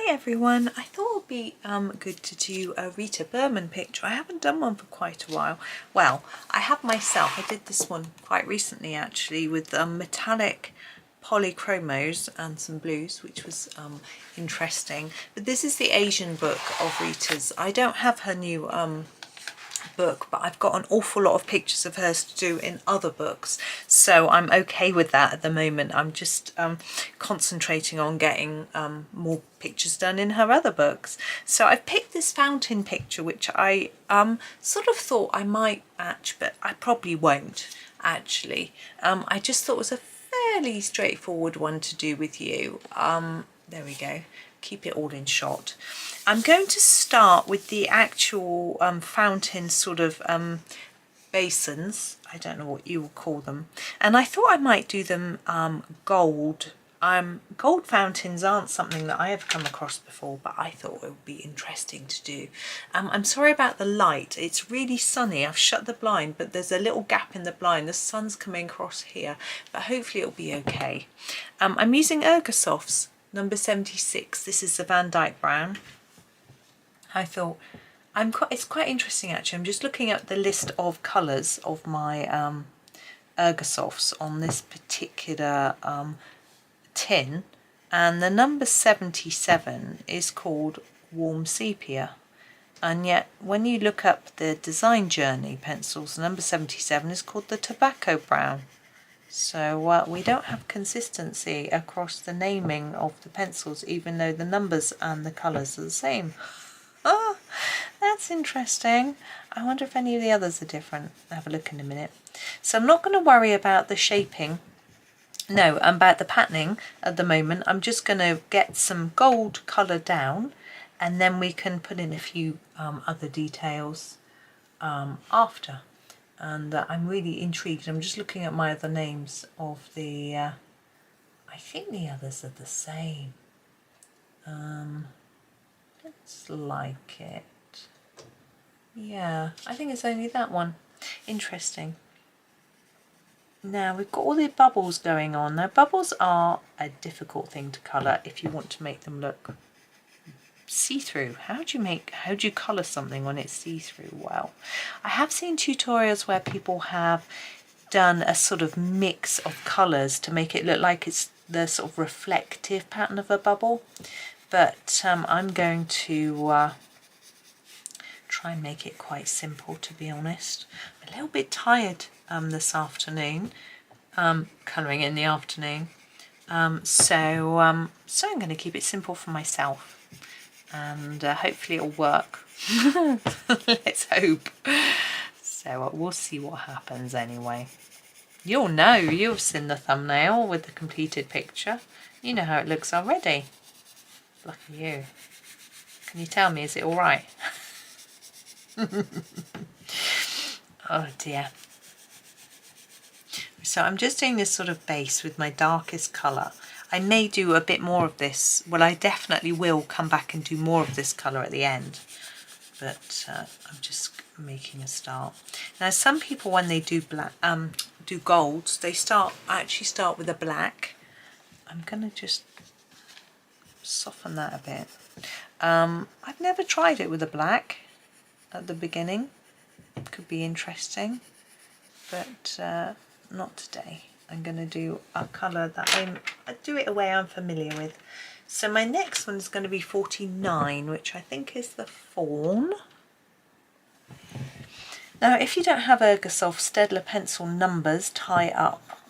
Hi everyone, I thought it would be good to do a Rita Berman picture. I haven't done one for quite a while. Well, I have myself. I did this one quite recently actually with metallic polychromos and some blues, which was interesting. But this is the Asian book of Rita's. I don't have her new book, but I've got an awful lot of pictures of hers to do in other books, so I'm okay with that at the moment. I'm just concentrating on getting more pictures done in her other books. So I've picked this fountain picture, which I sort of thought I might match, but I probably won't actually. I just thought it was a fairly straightforward one to do with you. There we go. Keep it all in shot. I'm going to start with the actual fountain sort of basins. I don't know what you will call them. And I thought I might do them gold. Gold fountains aren't something that I have come across before, but I thought it would be interesting to do. I'm sorry about the light. It's really sunny. I've shut the blind, but there's a little gap in the blind. The sun's coming across here, but hopefully it'll be okay. I'm using Ergosofts. Number 76. This is the Van Dyke Brown. I thought it's quite interesting actually. I'm just looking at the list of colours of my Ergosofts on this particular tin, and the number 77 is called Warm Sepia, and yet when you look up the Design Journey pencils, the number 77 is called the Tobacco Brown. So we don't have consistency across the naming of the pencils, even though the numbers and the colours are the same. Oh, that's interesting. I wonder if any of the others are different. I'll have a look in a minute. So I'm not going to worry about the shaping. No, about the patterning at the moment. I'm just going to get some gold colour down, and then we can put in a few other details after. And I'm really intrigued. I'm just looking at my other names of the, I think the others are the same. Looks like it. Yeah, I think it's only that one. Interesting. Now we've got all the bubbles going on. Now bubbles are a difficult thing to colour if you want to make them look see-through. How do you colour something when it's see-through? Well, I have seen tutorials where people have done a sort of mix of colours to make it look like it's the sort of reflective pattern of a bubble, but I'm going to try and make it quite simple, to be honest. I'm a little bit tired this afternoon, colouring in the afternoon, so I'm going to keep it simple for myself. And hopefully it'll work. Let's hope. So we'll see what happens anyway. You'll know, you've seen the thumbnail with the completed picture. You know how it looks already. Lucky you. Can you tell me, is it all right? Oh dear. So I'm just doing this sort of base with my darkest colour. I may do a bit more of this. Well, I definitely will come back and do more of this colour at the end. But I'm just making a start. Now, some people, when they do black, do golds, they actually start with a black. I'm going to just soften that a bit. I've never tried it with a black at the beginning. It could be interesting, but not today. I'm going to do a colour that I do it a way I'm familiar with. So my next one is going to be 49, which I think is the fawn. Now, if you don't have Ergosoft Staedtler pencil numbers tie up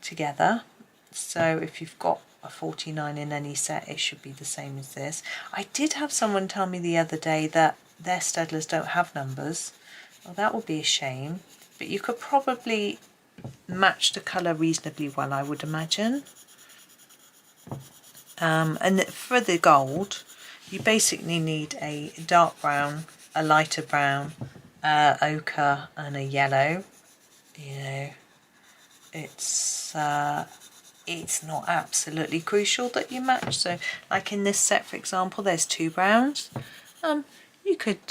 together, so if you've got a 49 in any set, it should be the same as this. I did have someone tell me the other day that their Staedtlers don't have numbers. Well, that would be a shame, but you could probably match the colour reasonably well, I would imagine. And for the gold, you basically need a dark brown, a lighter brown, ochre and a yellow. You know, it's not absolutely crucial that you match. So like in this set, for example, there's two browns. You could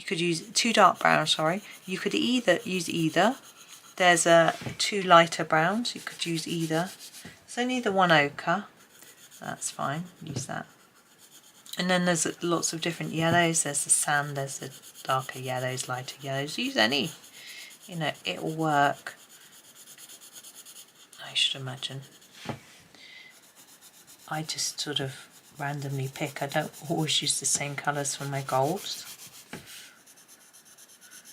use two dark browns, sorry. You could use either. There's two lighter browns, you could use either. There's only the one ochre, that's fine, use that. And then there's lots of different yellows. There's the sand, there's the darker yellows, lighter yellows. Use any, you know, it'll work, I should imagine. I just sort of randomly pick. I don't always use the same colours for my golds.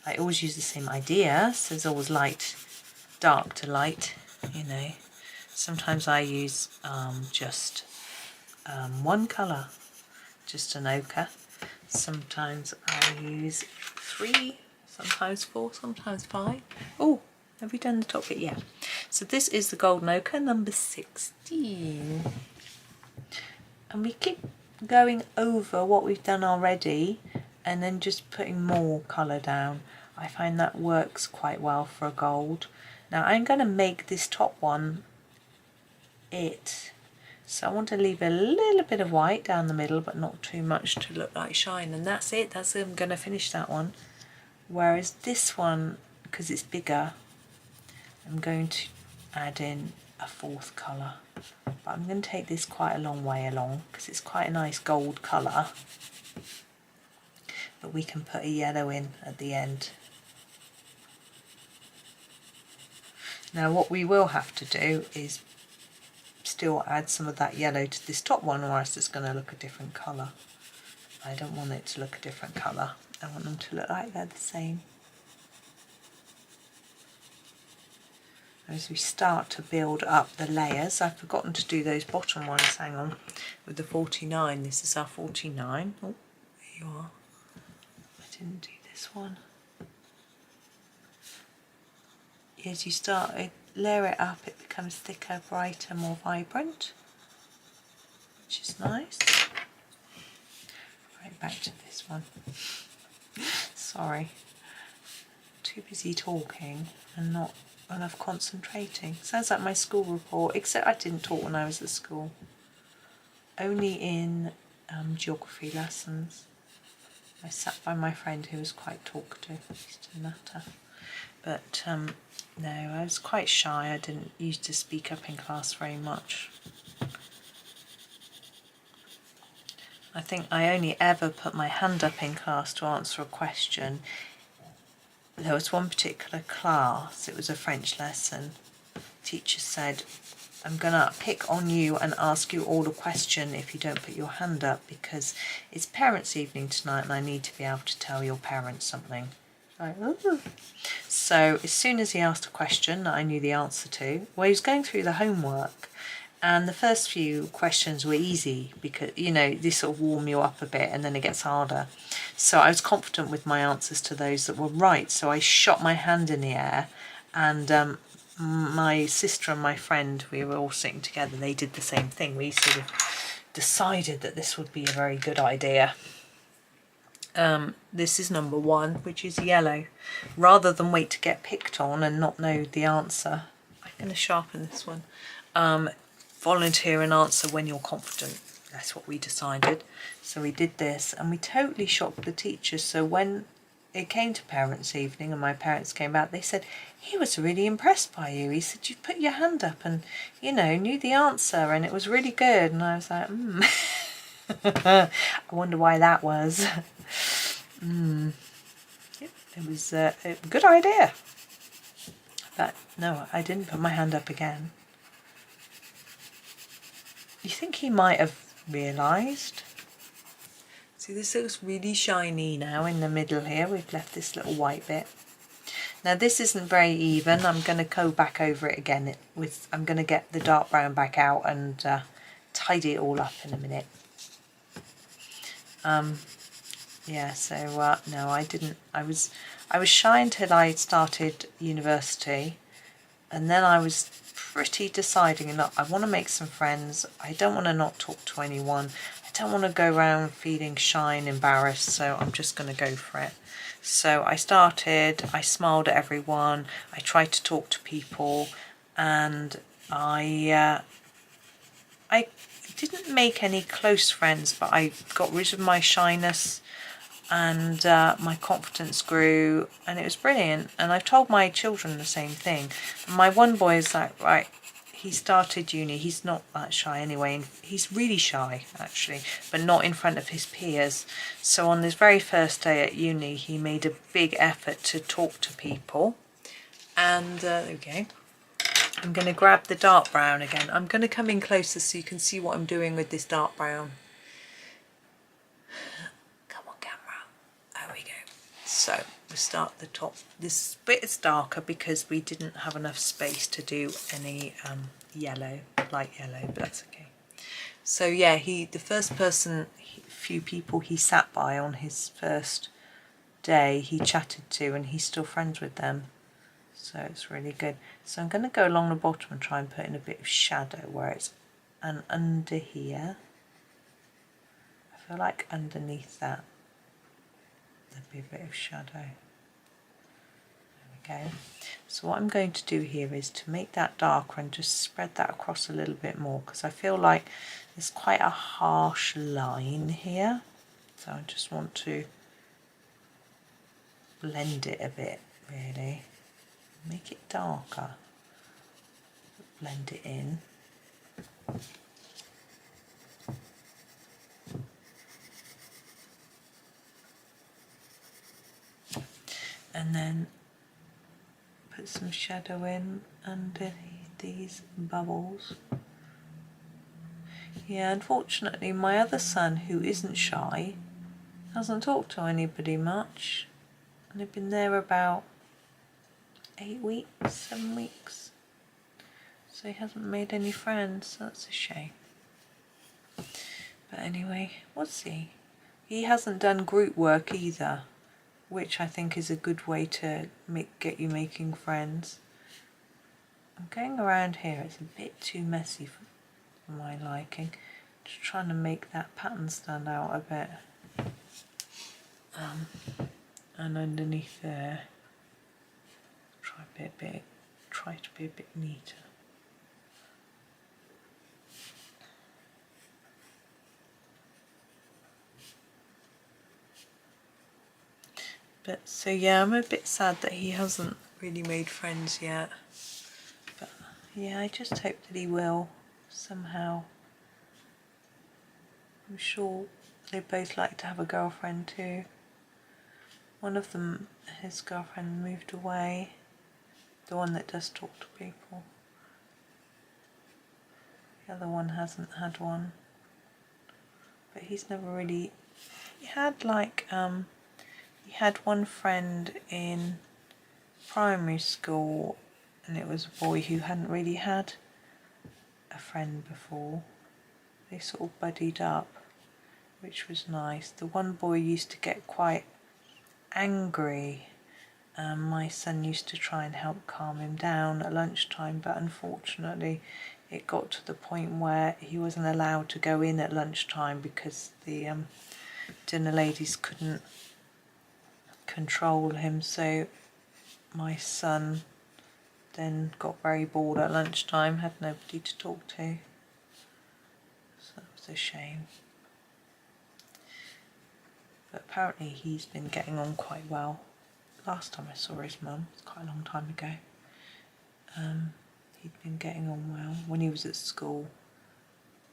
I always use the same idea, so there's always light, dark to light, you know. Sometimes I use just one colour, just an ochre. Sometimes I use 3, sometimes 4, sometimes 5. Oh, have we done the top bit? Yeah. So this is the golden ochre, number 16. And we keep going over what we've done already and then just putting more colour down. I find that works quite well for a gold. Now I'm going to make this top one it. So I want to leave a little bit of white down the middle, but not too much to look like shine. And that's it. I'm going to finish that one. Whereas this one, because it's bigger, I'm going to add in a 4th colour. But I'm going to take this quite a long way along because it's quite a nice gold colour. But we can put a yellow in at the end. Now what we will have to do is still add some of that yellow to this top one, or else it's going to look a different colour. I don't want it to look a different colour. I want them to look like they're the same. As we start to build up the layers, I've forgotten to do those bottom ones, hang on, with the 49. This is our 49. Oh, there you are. I didn't do this one. As you start to layer it up, it becomes thicker, brighter, more vibrant, which is nice. Right, back to this one. Sorry, too busy talking and not enough concentrating. Sounds like my school report, except I didn't talk when I was at school. Only in geography lessons. I sat by my friend who was quite talkative, Mr. Nutter. But no, I was quite shy. I didn't used to speak up in class very much. I think I only ever put my hand up in class to answer a question. There was one particular class, it was a French lesson. The teacher said, I'm going to pick on you and ask you all a question if you don't put your hand up, because it's parents' evening tonight and I need to be able to tell your parents something. Like, ooh. So as soon as he asked a question that I knew the answer to, well, he was going through the homework, and the first few questions were easy because, you know, this sort of warm you up a bit and then it gets harder. So I was confident with my answers to those that were right. So I shot my hand in the air, and my sister and my friend, we were all sitting together, they did the same thing. We sort of decided that this would be a very good idea. This is number 1, which is yellow. Rather than wait to get picked on and not know the answer, I'm going to sharpen this one. Volunteer an answer when you're confident. That's what we decided. So we did this, and we totally shocked the teachers. So when it came to parents' evening and my parents came back, they said, he was really impressed by you. He said, you put your hand up and, you know, knew the answer, and it was really good. And I was like, I wonder why that was. Yep, it was a good idea. But no, I didn't put my hand up again. You think he might have realised? See, this looks really shiny now in the middle here. We've left this little white bit. Now this isn't very even. I'm going to go back over it again. I'm going to get the dark brown back out and tidy it all up in a minute. Yeah, so no, I didn't. I was shy until I started university, and then I was pretty deciding, look, I want to make some friends. I don't want to not talk to anyone. I don't want to go around feeling shy and embarrassed, so I'm just going to go for it. So I smiled at everyone, I tried to talk to people, and I didn't make any close friends, but I got rid of my shyness, and my confidence grew, and it was brilliant. And I've told my children the same thing. My one boy is like, right, he started uni. He's not that shy anyway, and he's really shy actually, but not in front of his peers. So on his very first day at uni, he made a big effort to talk to people. And there we go. I'm going to grab the dark brown again. I'm going to come in closer so you can see what I'm doing with this dark brown. Come on, camera. There we go. So we start at the top. This bit is darker because we didn't have enough space to do any yellow, light yellow, but that's okay. So yeah, the first person, few people he sat by on his first day, he chatted to, and he's still friends with them. So it's really good. So I'm going to go along the bottom and try and put in a bit of shadow where it's under here. I feel like underneath that there'd be a bit of shadow. There we go. So what I'm going to do here is to make that darker and just spread that across a little bit more, because I feel like there's quite a harsh line here. So I just want to blend it a bit, really. Make it darker, blend it in. And then put some shadow in under these bubbles. Yeah, unfortunately my other son, who isn't shy, hasn't talked to anybody much, and I've been there about 8 weeks, 7 weeks, so he hasn't made any friends, so that's a shame. But anyway, we'll see. He hasn't done group work either, which I think is a good way to get you making friends. I'm going around here, it's a bit too messy for my liking. Just trying to make that pattern stand out a bit. And underneath there, try to be a bit neater. But so yeah, I'm a bit sad that he hasn't really made friends yet. But yeah, I just hope that he will somehow. I'm sure they both like to have a girlfriend too. One of them, his girlfriend moved away, the one that does talk to people. The other one hasn't had one, but he's never really, he had like, he had one friend in primary school, and it was a boy who hadn't really had a friend before. They sort of buddied up, which was nice. The one boy used to get quite angry, and my son used to try and help calm him down at lunchtime, but unfortunately it got to the point where he wasn't allowed to go in at lunchtime because the dinner ladies couldn't control him. So my son then got very bored at lunchtime, had nobody to talk to, so that was a shame. But apparently he's been getting on quite well. Last time I saw his mum, it's quite a long time ago, he'd been getting on well when he was at school,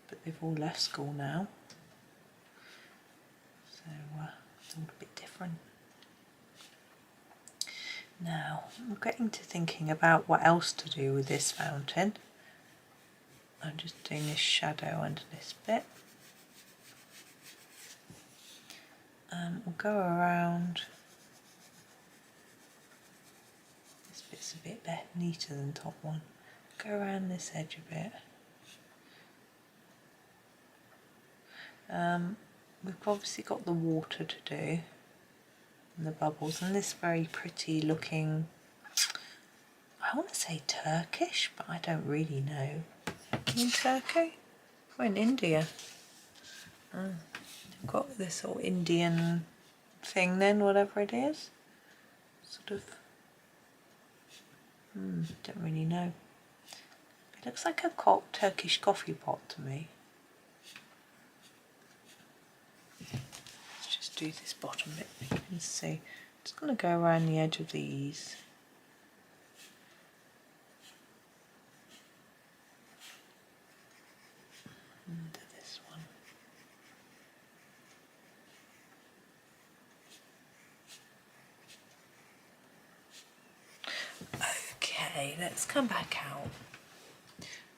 but they've all left school now, so it's all a bit different. Now I'm getting to thinking about what else to do with this fountain. I'm just doing this shadow under this bit. We'll go around. This bit's a bit neater than top one. Go around this edge a bit. We've obviously got the water to do and the bubbles, and this very pretty looking, I want to say Turkish, but I don't really know. In Turkey? We're in India. Oh, we've got this sort of Indian thing then, whatever it is. Sort of, don't really know. It looks like a Turkish coffee pot to me. Let's just do this bottom bit, you can see. I'm just going to go around the edge of these. Okay, let's come back out.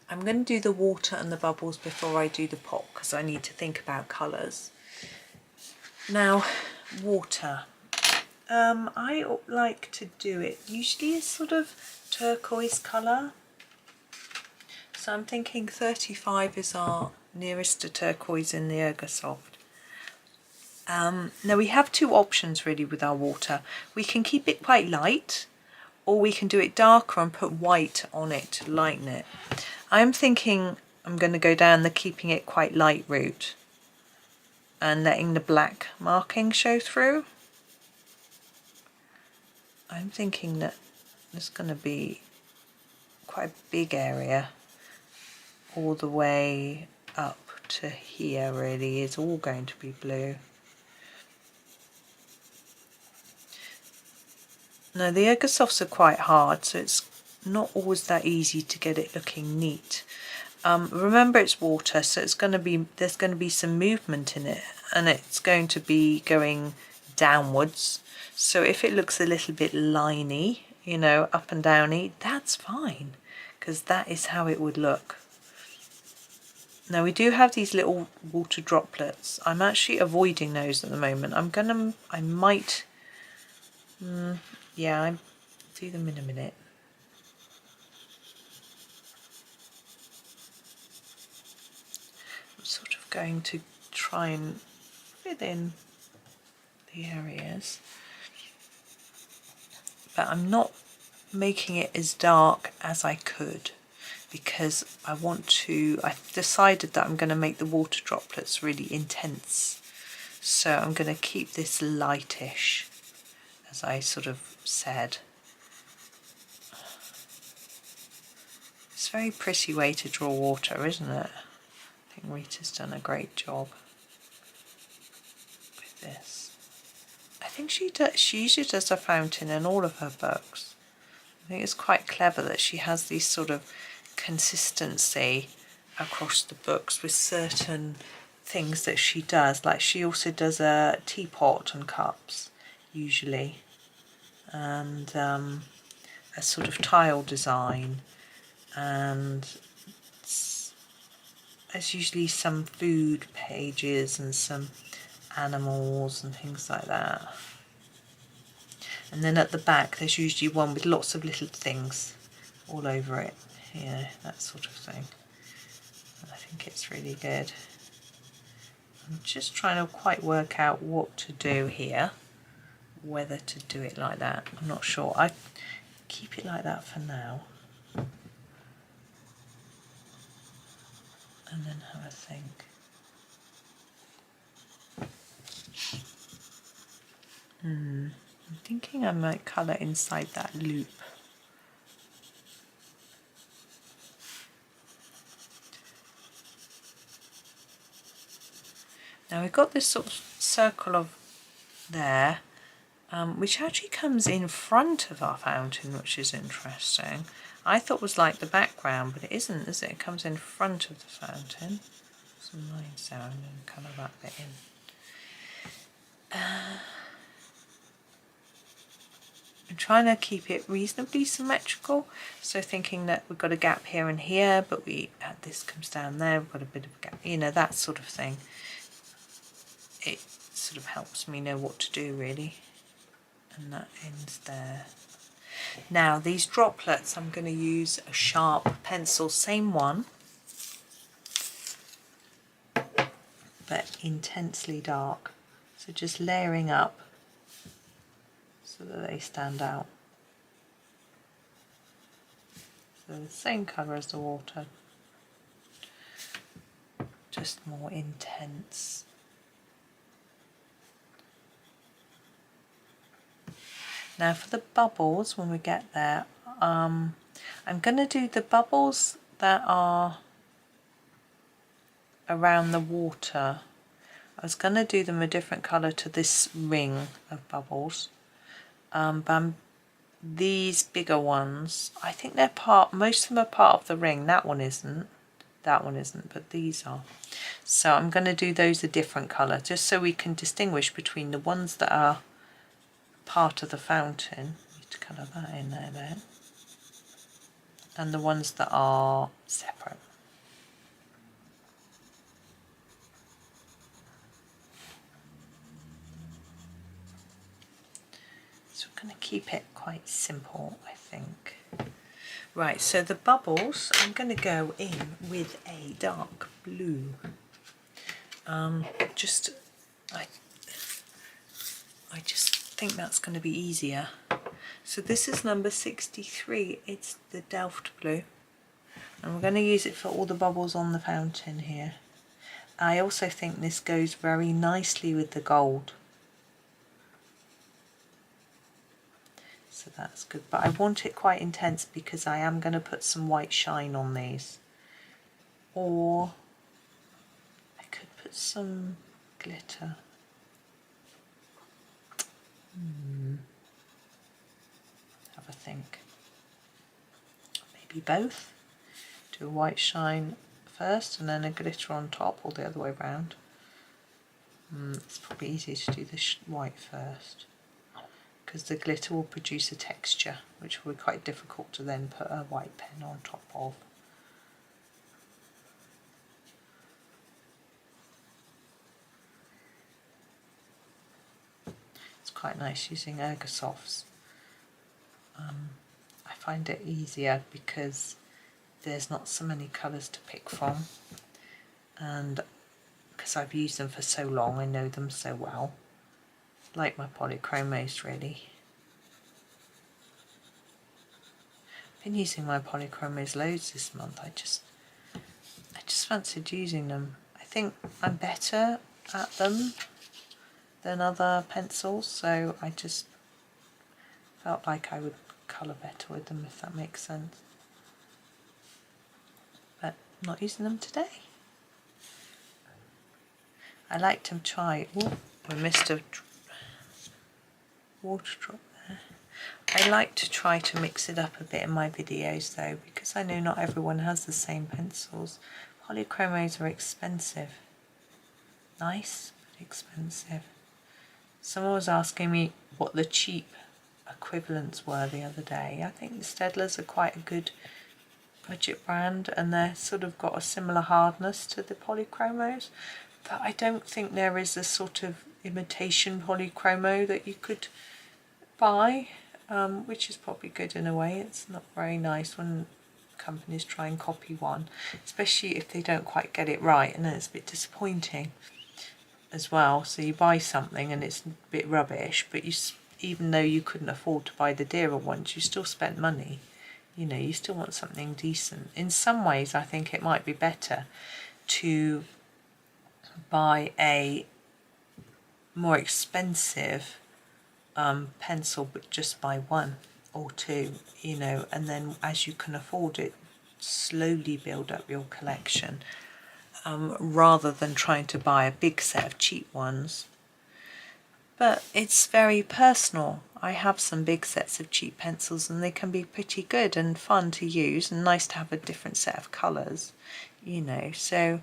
I'm going to do the water and the bubbles before I do the pot because I need to think about colours. Now, water. I like to do it usually a sort of turquoise colour. So I'm thinking 35 is our nearest to turquoise in the Ergosoft. Now we have two options really with our water. We can keep it quite light, or we can do it darker and put white on it to lighten it. I'm thinking I'm going to go down the keeping it quite light route and letting the black marking show through. I'm thinking that there's going to be quite a big area all the way up to here really is all going to be blue. Now the Ergosofts are quite hard, so it's not always that easy to get it looking neat. Remember it's water, so there's going to be some movement in it, and it's going to be going downwards. So if it looks a little bit liney, you know, up and downy, that's fine, because that is how it would look. Now we do have these little water droplets. I'm actually avoiding those at the moment. I might, yeah, I'll do them in a minute. I'm sort of going to try and fit in the areas, but I'm not making it as dark as I could because I've decided that I'm going to make the water droplets really intense. So I'm going to keep this lightish, as I sort of said. It's a very pretty way to draw water, isn't it? I think Rita's done a great job with this. I think she usually does a fountain in all of her books. I think it's quite clever that she has these sort of consistency across the books with certain things that she does. Like she also does a teapot and cups usually, and a sort of tile design, and there's usually some food pages and some animals and things like that. And then at the back there's usually one with lots of little things all over it, you know, that sort of thing. And I think it's really good. I'm just trying to quite work out what to do here, whether to do it like that. I'm not sure. I keep it like that for now and then have a think. I'm thinking I might colour inside that loop. Now we've got this sort of circle of there, which actually comes in front of our fountain, which is interesting. I thought was like the background, but it isn't, is it? It comes in front of the fountain. Some lines down and colour that bit in. I'm trying to keep it reasonably symmetrical, so thinking that we've got a gap here and here, but this comes down there, we've got a bit of a gap, you know, that sort of thing. It sort of helps me know what to do really, and that ends there. Now these droplets, I'm going to use a sharp pencil, same one, but intensely dark, so just layering up so that they stand out. So the same colour as the water, just more intense. Now for the bubbles, when we get there, I'm going to do the bubbles that are around the water. I was going to do them a different colour to this ring of bubbles, but these bigger ones, I think they're most of them are part of the ring. That one isn't, but these are. So I'm going to do those a different colour, just so we can distinguish between the ones that are part of the fountain. Need to colour that in there then. and the ones that are separate. So we're going to keep it quite simple, I think. Right, so the bubbles, I'm going to go in with a dark blue. I just think that's going to be easier. So this is number 63, it's the Delft blue. And we're going to use it for all the bubbles on the fountain here. I also think this goes very nicely with the gold. So that's good, but I want it quite intense because I am going to put some white shine on these. Or I could put some glitter. Have a think. Maybe both. Do a white shine first and then a glitter on top, or the other way around. It's probably easier to do the white first, because the glitter will produce a texture which will be quite difficult to then put a white pen on top of. It's quite nice using Ergosofts. I find it easier because there's not so many colours to pick from, and because I've used them for so long, I know them so well. Like my polychromos, really. I've been using my polychromos loads this month. I just fancied using them. I think I'm better at them than other pencils, so I just felt like I would colour better with them, if that makes sense. But I'm not using them today. I like to try. Oh, we missed a water drop there. I like to try to mix it up a bit in my videos though, because I know not everyone has the same pencils. Polychromos are expensive. Nice, but expensive. Someone was asking me what the cheap equivalents were the other day. I think Staedtlers are quite a good budget brand, and they're sort of got a similar hardness to the polychromos, but I don't think there is a sort of imitation polychromo that you could buy, which is probably good in a way. It's not very nice when companies try and copy one, especially if they don't quite get it right, and then it's a bit disappointing as well. So you buy something and it's a bit rubbish, but even though you couldn't afford to buy the dearer ones, you still spent money. You know, you still want something decent. In some ways, I think it might be better to buy a more expensive pencil, but just buy one or two, you know, and then as you can afford it, slowly build up your collection, rather than trying to buy a big set of cheap ones. But it's very personal. I have some big sets of cheap pencils and they can be pretty good and fun to use and nice to have a different set of colours, you know, so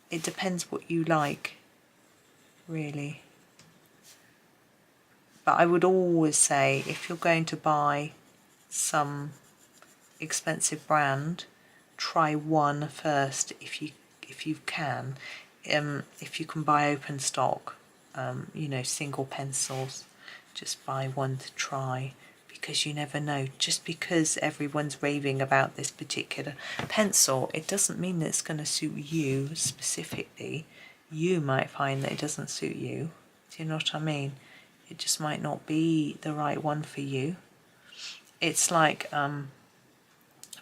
it depends what you like, really. But I would always say, if you're going to buy some expensive brand, try one first if you can. If you can buy open stock, you know, single pencils, just buy one to try, because you never know. Just because everyone's raving about this particular pencil, it doesn't mean that it's going to suit you specifically. You might find that it doesn't suit you. Do you know what I mean? It just might not be the right one for you. It's like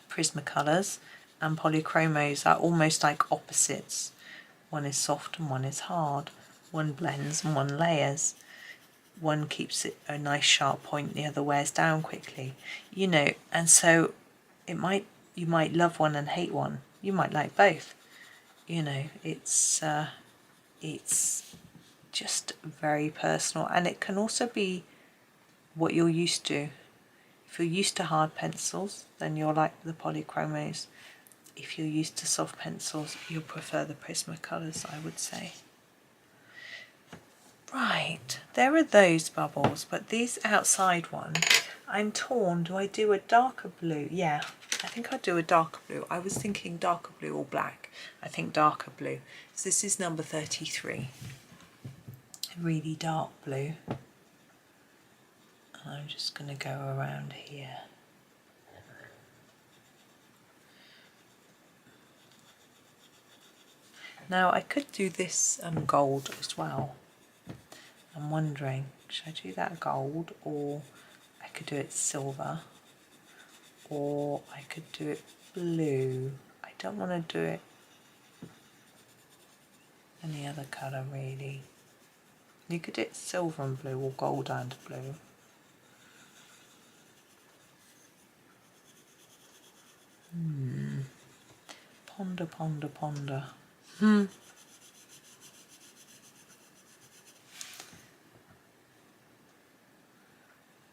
Prismacolors and polychromos are almost like opposites. One is soft and one is hard. One blends and one layers. One keeps it a nice sharp point, the other wears down quickly. You know, and so you might love one and hate one. You might like both. You know, it's just very personal, and it can also be what you're used to. If you're used to hard pencils, then you'll like the polychromos. If you're used to soft pencils, you'll prefer the Prismacolors, I would say. Right, there are those bubbles, but these outside ones, I'm torn. Do I do a darker blue? Yeah, I think I'd do a darker blue. I was thinking darker blue or black. I think darker blue. So this is number 33. A really dark blue. And I'm just going to go around here. Now I could do this gold as well. I'm wondering, should I do that gold, or I could do it silver, or I could do it blue. I don't want to do it any other colour really. You could do it silver and blue, or gold and blue. Ponder, ponder, ponder.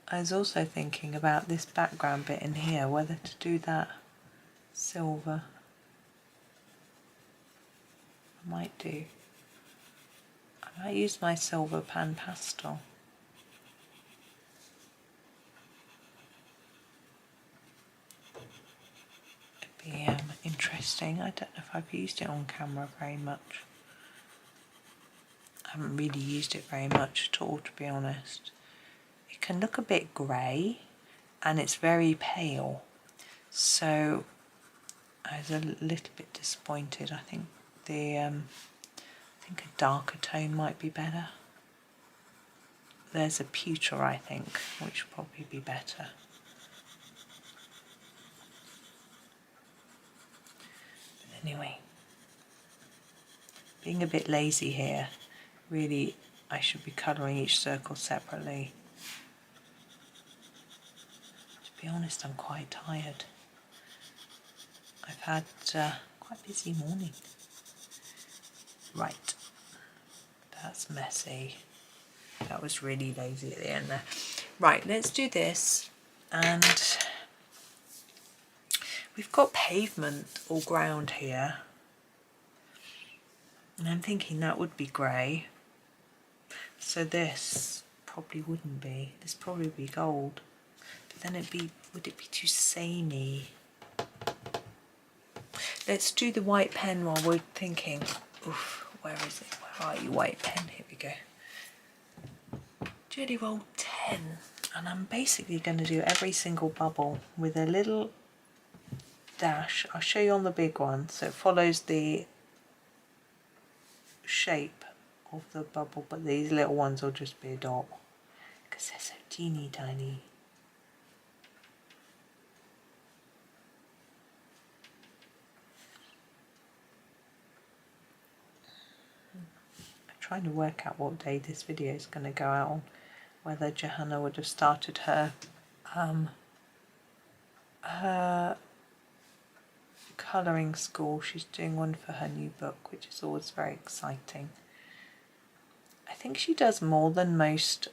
I was also thinking about this background bit in here, whether to do that silver. I might do. I might use my silver Pan Pastel. It'd be interesting. I don't know if I've used it on camera very much. I haven't really used it very much at all, to be honest. It can look a bit grey and it's very pale, so I was a little bit disappointed. I think a darker tone might be better. There's a pewter, I think, which will probably be better. But anyway, being a bit lazy here, really I should be colouring each circle separately. To be honest, I'm quite tired. I've had quite a busy morning. Right, that's messy. That was really lazy at the end there. Right, let's do this. And we've got pavement or ground here. And I'm thinking that would be grey. So this probably wouldn't be. This probably be gold. But then would it be too samey? Let's do the white pen while we're thinking. Oof, where is it? Where are you, white pen? Here we go. Jelly roll 10. And I'm basically going to do every single bubble with a little dash. I'll show you on the big one. So it follows the shape of the bubble, but these little ones will just be a dot because they're so teeny tiny. I'm trying to work out what day this video is going to go out on, whether Johanna would have started her colouring school. She's doing one for her new book, which is always very exciting. I think she does more than most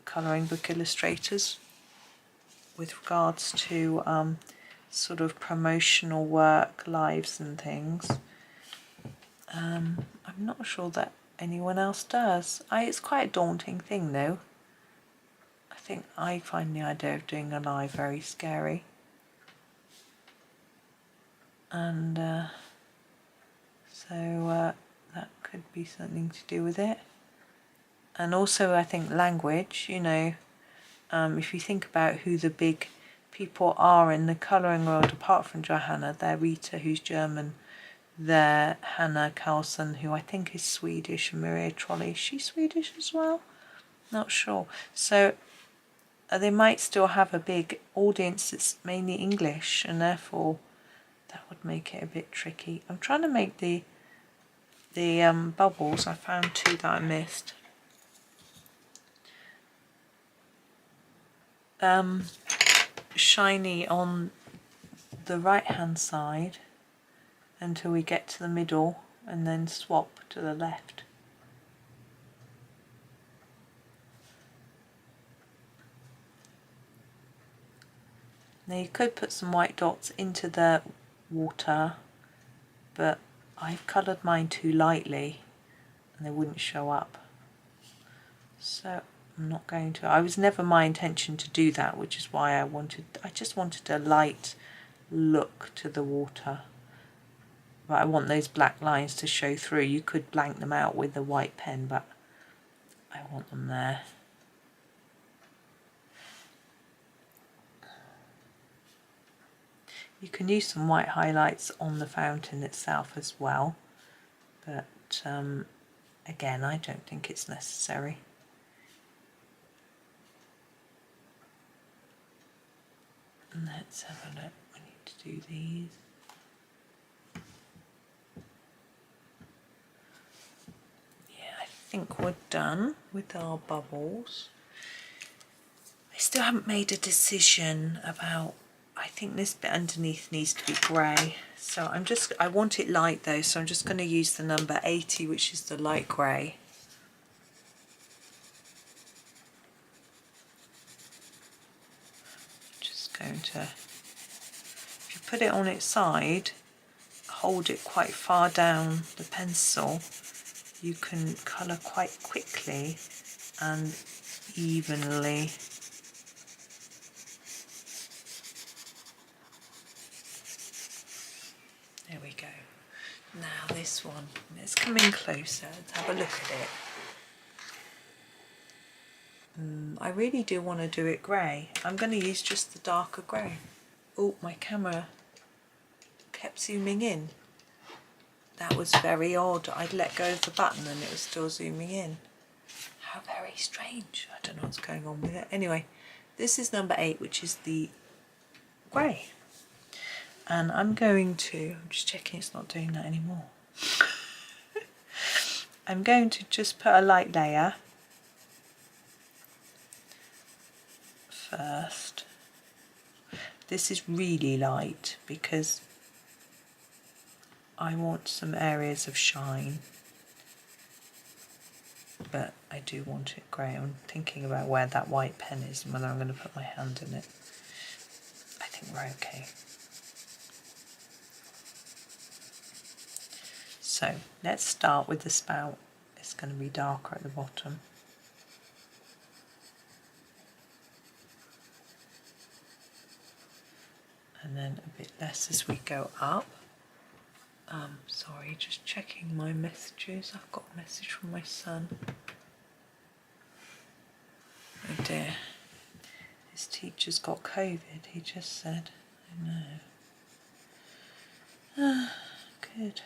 colouring book illustrators with regards to sort of promotional work, lives and things. I'm not sure that anyone else does. It's quite a daunting thing though. I think I find the idea of doing a live very scary. And so that could be something to do with it. And also I think language, you know, if you think about who the big people are in the colouring world apart from Johanna, they're Rita, who's German, they're Hannah Carlson, who I think is Swedish, and Maria Trolley, is she Swedish as well? Not sure. So they might still have a big audience that's mainly English, and therefore that would make it a bit tricky. I'm trying to make the bubbles. I found two that I missed. Shiny on the right hand side until we get to the middle, and then swap to the left. Now you could put some white dots into the water, but I've coloured mine too lightly and they wouldn't show up. So I'm not going to. I was never my intention to do that, which is why I just wanted a light look to the water. But I want those black lines to show through. You could blank them out with the white pen, but I want them there. You can use some white highlights on the fountain itself as well, but again, I don't think it's necessary. Let's have a look. We need to do these. Yeah, I think we're done with our bubbles. I still haven't made a decision about, I think this bit underneath needs to be grey. So I want it light though, so I'm just going to use the number 80, which is the light grey. Just going to, if you put it on its side, hold it quite far down the pencil, you can colour quite quickly and evenly. There we go. Now this one, let's come in closer, let's have a look at it. I really do want to do it grey. I'm going to use just the darker grey. Oh, my camera kept zooming in. That was very odd. I'd let go of the button and it was still zooming in. How very strange. I don't know what's going on with it. Anyway, this is number 8, which is the grey. And I'm just checking it's not doing that anymore. I'm going to just put a light layer first. This is really light because I want some areas of shine, but I do want it grey. I'm thinking about where that white pen is and whether I'm going to put my hand in it. I think we're okay. So let's start with the spout. It's going to be darker at the bottom. And then a bit less as we go up. Sorry, just checking my messages. I've got a message from my son. Oh dear. His teacher's got COVID, he just said. I know. Ah, good.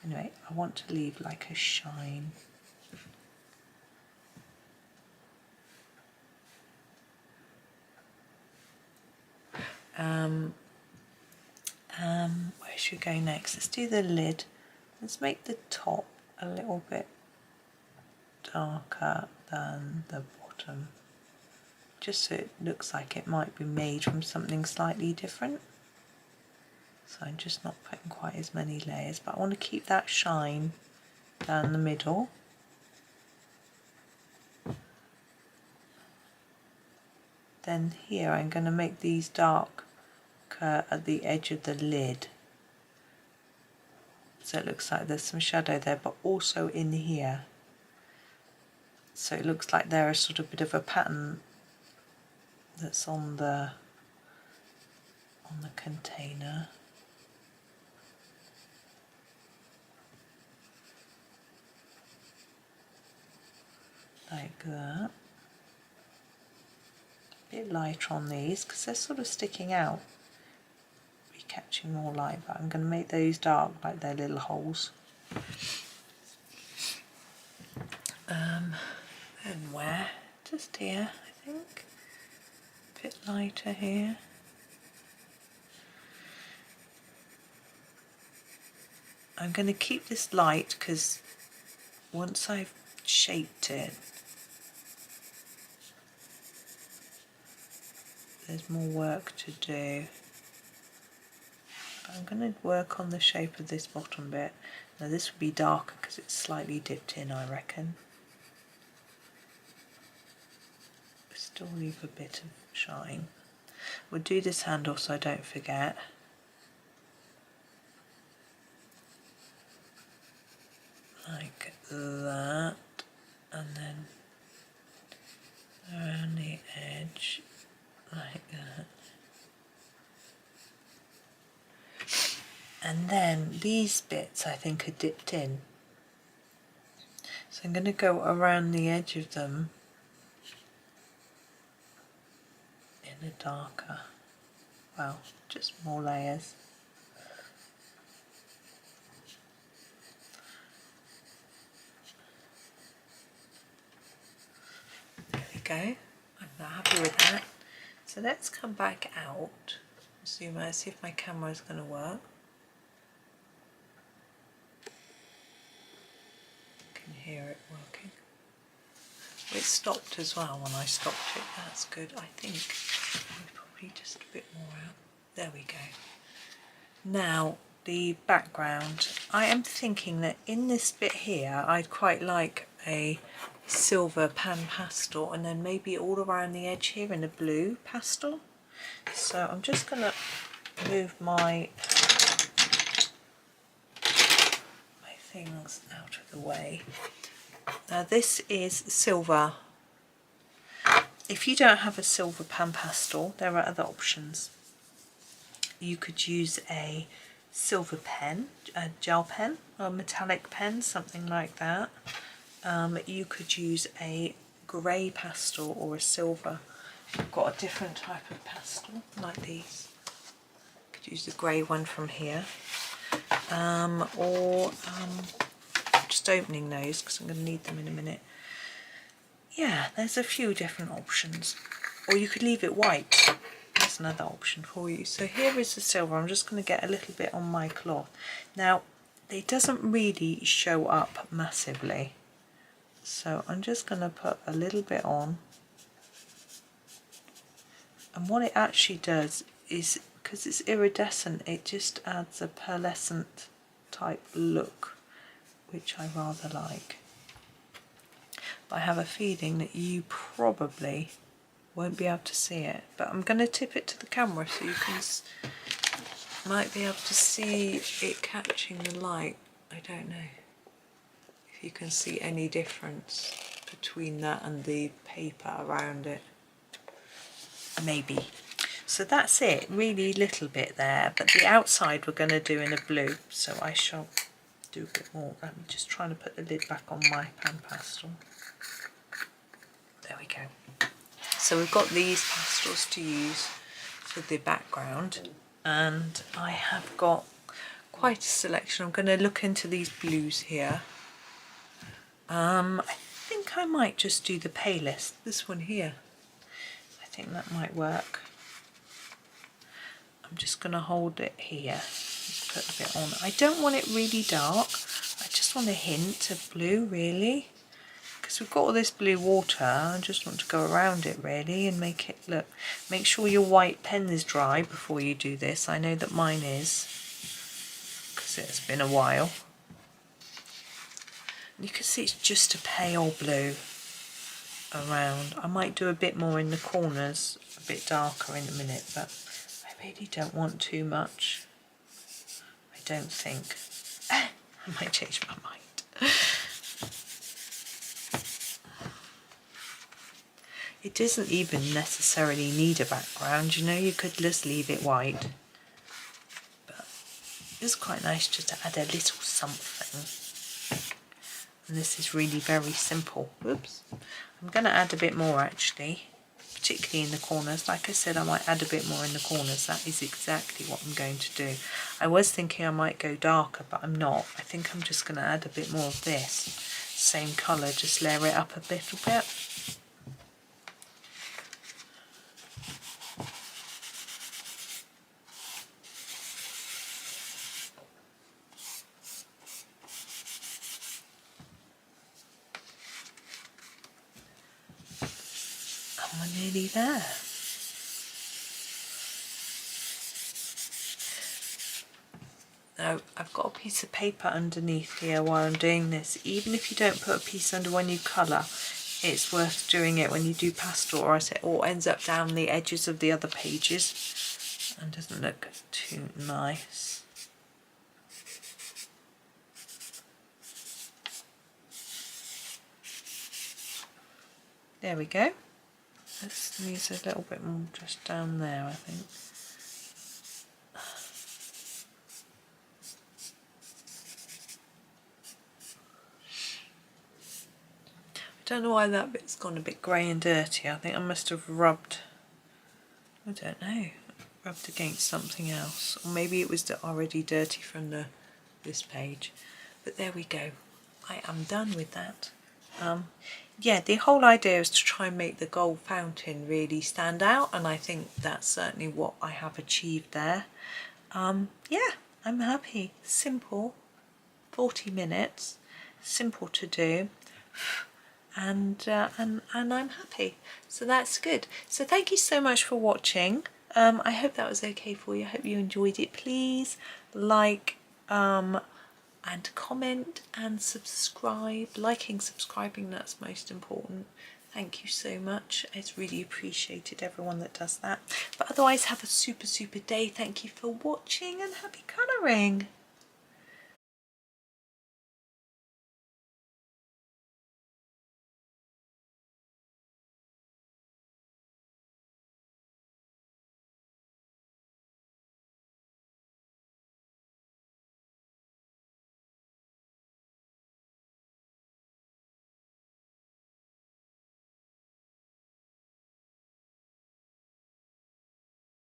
Anyway, I want to leave like a shine. Where should we go next? Let's do the lid. Let's make the top a little bit darker than the bottom, just so it looks like it might be made from something slightly different. So I'm just not putting quite as many layers, but I want to keep that shine down the middle. Then here I'm going to make these darker at the edge of the lid, so it looks like there's some shadow there, but also in here, so it looks like there is sort of a bit of a pattern that's on the container. Like that. A bit lighter on these because they're sort of sticking out. Be catching more light, but I'm going to make those dark like they're little holes. And where? Just here, I think. A bit lighter here. I'm going to keep this light because once I've shaped it, there's more work to do. But I'm going to work on the shape of this bottom bit. Now this will be darker because it's slightly dipped in, I reckon. Still leave a bit of shine. We'll do this handle so I don't forget. Like that. And then then these bits I think are dipped in. So I'm going to go around the edge of them in a darker, well, just more layers. There we go. I'm not happy with that. So let's come back out, zoom out, see if my camera is going to work. I can hear it working. It stopped as well when I stopped it, that's good. I think probably just a bit more out. There we go. Now the background. I am thinking that in this bit here I'd quite like a silver Pan Pastel and then maybe all around the edge here in a blue pastel. So I'm just going to move my things out of the way. Now this is silver. If you don't have a silver Pan Pastel, there are other options. You could use a silver pen, a gel pen or a metallic pen, something like that. You could use a grey pastel or a silver. You've got a different type of pastel like these. You could use the grey one from here. Just opening those because I'm going to need them in a minute. Yeah, there's a few different options. Or you could leave it white. That's another option for you. So here is the silver. I'm just going to get a little bit on my cloth. Now, it doesn't really show up massively. So I'm just going to put a little bit on. And what it actually does is, because it's iridescent, it just adds a pearlescent type look, which I rather like. But I have a feeling that you probably won't be able to see it, but I'm going to tip it to the camera so you can might be able to see it catching the light. I don't know if you can see any difference between that and the paper around it. Maybe. So that's it, really little bit there, but the outside we're going to do in a blue, so I shall do a bit more. I'm just trying to put the lid back on my Pan Pastel. There we go. So we've got these pastels to use for the background, and I have got quite a selection. I'm going to look into these blues here. I think I might just do the palest, this one here. I think that might work. I'm just going to hold it here, put a bit on. I don't want it really dark, I just want a hint of blue really. Because we've got all this blue water, I just want to go around it really and make it look. Make sure your white pen is dry before you do this. I know that mine is, because it's been a while. And you can see it's just a pale blue around. I might do a bit more in the corners, a bit darker in a minute, but I really don't want too much. I don't think. I might change my mind. It doesn't even necessarily need a background, you know, you could just leave it white. But it's quite nice just to add a little something. And this is really very simple. Whoops. I'm going to add a bit more actually, particularly in the corners. Like I said, I might add a bit more in the corners. That is exactly what I'm going to do. I was thinking I might go darker, but I'm not. I think I'm just going to add a bit more of this. Same colour, just layer it up a little bit. We're nearly there. Now I've got a piece of paper underneath here while I'm doing this. Even if you don't put a piece under when you colour, it's worth doing it when you do pastel, or as it all ends up down the edges of the other pages and doesn't look too nice. There we go. This needs a little bit more just down there, I think. don't know why that bit's gone a bit grey and dirty. I think I must have rubbed, I don't know, rubbed against something else, or maybe it was already dirty from this page. But there we go. I am done with that. Yeah, the whole idea is to try and make the gold fountain really stand out, and I think that's certainly what I have achieved there. Yeah, I'm happy. Simple, 40 minutes, simple to do, and I'm happy. So that's good. So thank you so much for watching. I hope that was okay for you. I hope you enjoyed it. Please like and comment and subscribe. Liking, subscribing, that's most important. Thank you so much. It's really appreciated, everyone that does that. But otherwise, have a super day. Thank you for watching and happy colouring.